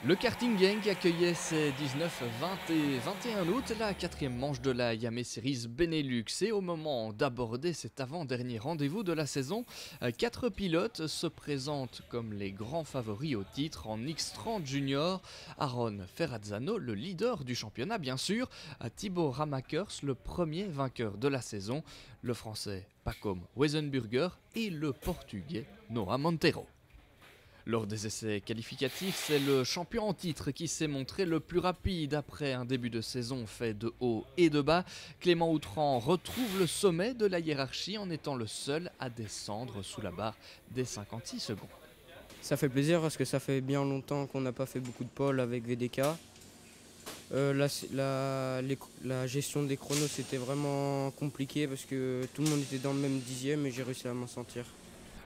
Le karting gang accueillait ces 19, 20 et 21 août la quatrième manche de la Yamé Series Benelux. Et au moment d'aborder cet avant-dernier rendez-vous de la saison, 4 pilotes se présentent comme les grands favoris au titre en X30 Junior. Aaron Ferrazzano, le leader du championnat bien sûr, Thibaut Ramakers, le premier vainqueur de la saison, le français Pacom Wesenburger et le portugais Noah Monteiro. Lors des essais qualificatifs, c'est le champion en titre qui s'est montré le plus rapide après un début de saison fait de haut et de bas. Clément Outran retrouve le sommet de la hiérarchie en étant le seul à descendre sous la barre des 56 secondes. Ça fait plaisir parce que ça fait bien longtemps qu'on n'a pas fait beaucoup de pole avec VDK. La gestion des chronos c'était vraiment compliqué parce que tout le monde était dans le même dixième et j'ai réussi à m'en sortir.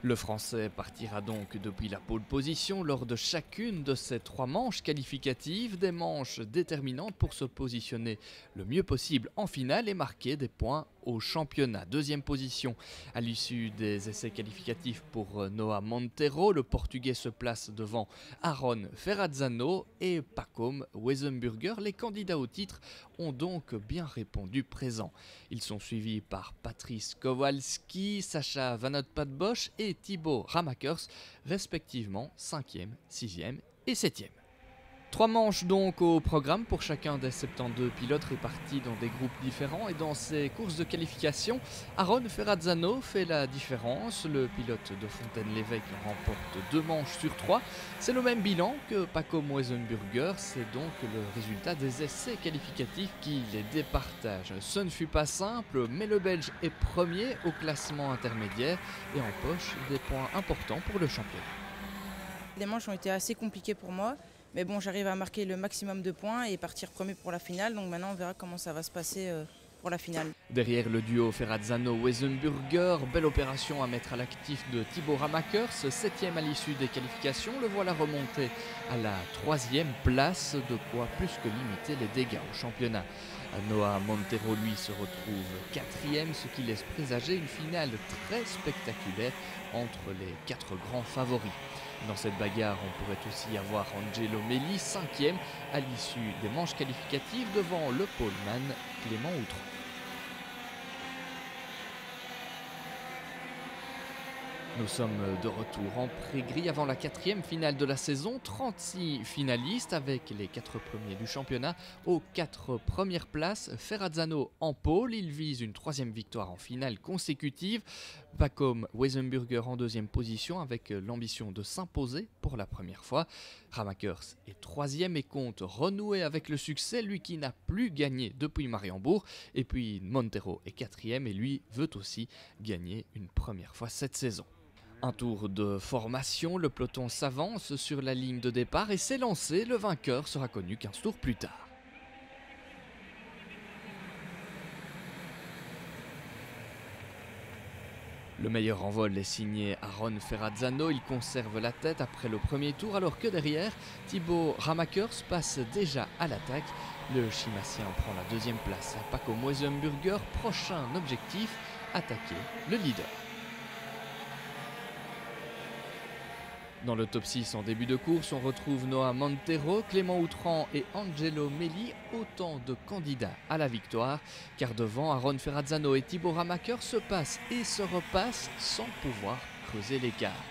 Le Français partira donc depuis la pole position lors de chacune de ces 3 manches qualificatives, des manches déterminantes pour se positionner le mieux possible en finale et marquer des points au championnat. Deuxième position à l'issue des essais qualificatifs pour Noah Monteiro. Le Portugais se place devant Aaron Ferrazzano et Pacom Wesenburger. Les candidats au titre ont donc bien répondu présent. Ils sont suivis par Patrice Kowalski, Sacha Van Bosch et Thibaut Ramakers, respectivement 5e, 6e et 7e. 3 manches donc au programme pour chacun des 72 pilotes répartis dans des groupes différents et dans ces courses de qualification, Aaron Ferrazzano fait la différence. Le pilote de Fontaine-l'Évêque remporte 2 manches sur 3. C'est le même bilan que Pacom Wesenburger, c'est donc le résultat des essais qualificatifs qui les départagent. Ce ne fut pas simple, mais le Belge est premier au classement intermédiaire et empoche des points importants pour le championnat. Les manches ont été assez compliquées pour moi. Mais bon, j'arrive à marquer le maximum de points et partir premier pour la finale. Donc maintenant, on verra comment ça va se passer pour la finale. Derrière le duo Ferrazzano-Wesenburger, belle opération à mettre à l'actif de Thibaut Ramakers, 7e à l'issue des qualifications. Le voilà remonté à la 3e place, de quoi plus que limiter les dégâts au championnat. Noah Monteiro, lui, se retrouve 4e, ce qui laisse présager une finale très spectaculaire entre les 4 grands favoris. Dans cette bagarre, on pourrait aussi avoir Angelo Melli, 5e, à l'issue des manches qualificatives devant le poleman Clément Outran. Nous sommes de retour en pré-gris avant la 4e finale de la saison. 36 finalistes avec les 4 premiers du championnat aux 4 premières places. Ferrazzano en pôle, il vise une 3e victoire en finale consécutive. Pacom Wesenburger en 2e position avec l'ambition de s'imposer pour la première fois. Ramakers est 3e et compte renouer avec le succès, lui qui n'a plus gagné depuis Mariembourg. Et puis Monteiro est 4e et lui veut aussi gagner une première fois cette saison. Un tour de formation, le peloton s'avance sur la ligne de départ et s'est lancé, le vainqueur sera connu 15 tours plus tard. Le meilleur envol est signé Aaron Ferrazzano, il conserve la tête après le premier tour alors que derrière, Thibaut Ramakers passe déjà à l'attaque. Le Chimassien prend la 2e place à Pacom Wesenburger, prochain objectif, attaquer le leader. Dans le top 6 en début de course, on retrouve Noah Monteiro, Clément Outran et Angelo Melli, autant de candidats à la victoire, car devant Aaron Ferrazzano et Thibaut Ramakers se passent et se repassent sans pouvoir creuser l'écart.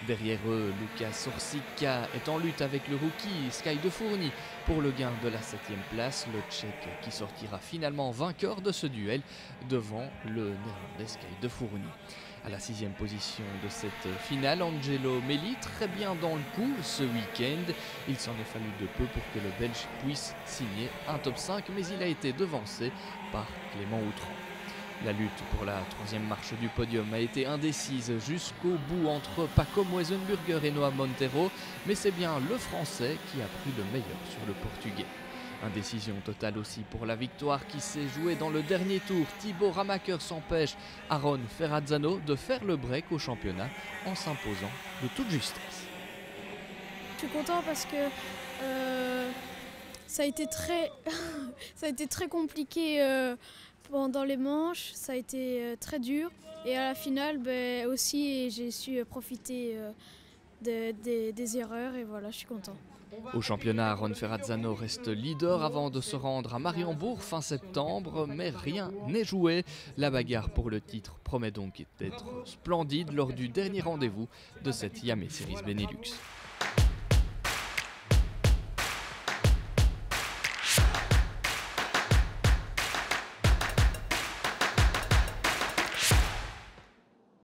Derrière eux, Lucas Orsica est en lutte avec le rookie Sky de Fourny pour le gain de la 7e place, le Tchèque qui sortira finalement vainqueur de ce duel devant le Néerlandais Sky de Fourny. À la 6e position de cette finale, Angelo Melli, très bien dans le coup ce week-end. Il s'en est fallu de peu pour que le Belge puisse signer un top 5, mais il a été devancé par Clément Outran. La lutte pour la 3e marche du podium a été indécise jusqu'au bout entre Pacom Wesenburger et Noah Monteiro, mais c'est bien le Français qui a pris le meilleur sur le Portugais. Indécision totale aussi pour la victoire qui s'est jouée dans le dernier tour. Thibaut Ramakers empêche Aaron Ferrazzano de faire le break au championnat en s'imposant de toute justesse. Je suis content parce que ça a été très compliqué pendant les manches, ça a été très dur. Et à la finale aussi, j'ai su profiter des erreurs et voilà, je suis content. Au championnat, Aaron Ferrazzano reste leader avant de se rendre à Mariembourg fin septembre, mais rien n'est joué. La bagarre pour le titre promet donc d'être splendide lors du dernier rendez-vous de cette Yame Series Benelux.